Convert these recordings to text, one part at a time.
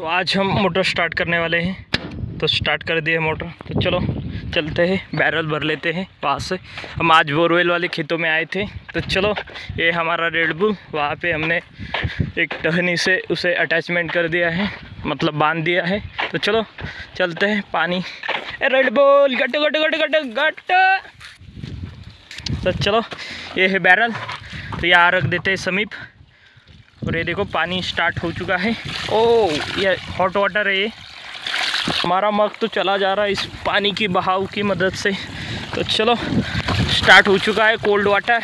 तो आज हम motor start करने वाले हैं, तो स्टार्ट कर दिए मोटर। तो चलो चलते हैं, बैरल भर लेते हैं वहाँ से। हम आज बोरवेल वाले खेतों में आए थे, तो चलो ये हमारा रेड बुल, वहाँ पे हमने एक टहनी से उसे अटैचमेंट कर दिया है, मतलब बांध दिया है। तो चलो चलते हैं पानी। रेड बुल गट गट गट गट गट। तो चलो ये है बैरल, तो यहाँ रख देते हैं समीप। और ये देखो पानी स्टार्ट हो चुका है। ओह ये हॉट वाटर है, ये हमारा मग तो चला जा रहा है इस पानी की बहाव की मदद से। तो चलो स्टार्ट हो चुका है कोल्ड वाटर।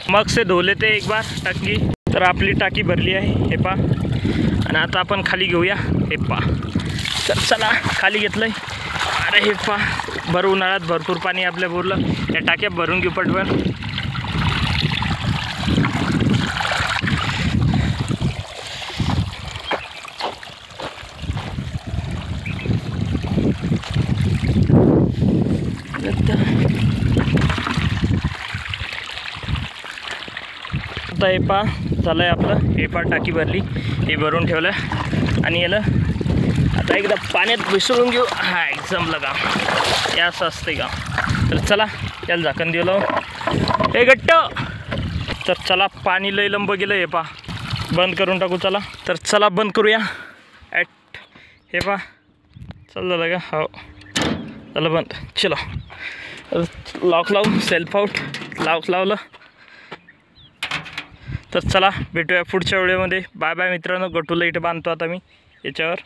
मग से धो लेते एक बार टाकी। तर आपली टाकी भरली आहे हे पा, आणि आता आपण खाली घेऊया हे पा। तर चला खाली घेतलंय। अरे हे पा, भर उन्हाळ्यात भरपूर पाणी आपल्या बोरला, या टाक्या भरून घेऊ पटकन। आता हे पा झालं आहे आपलं, हे पा टाकी भरली, हे भरून ठेवलं आणि याला आता एकदा पाण्यात मिसळून घेऊ। हा एकदम लगा या असं असते का। तर चला याला झाकण दिलं हे घट्ट। तर चला पाणी लय लंब गेलं, हे पा बंद करून टाकू। चला तर चला बंद करूया ॲट। हे पा चल झालं का, हो चला बंद। चलो लॉक लावून सेल्फ आउट लॉक लावलं। तर चला भेटूया पुढच्या व्हिडिओमध्ये। बाय बाय मित्रांनो। गटूला इथे बांधतो आता मी याच्यावर।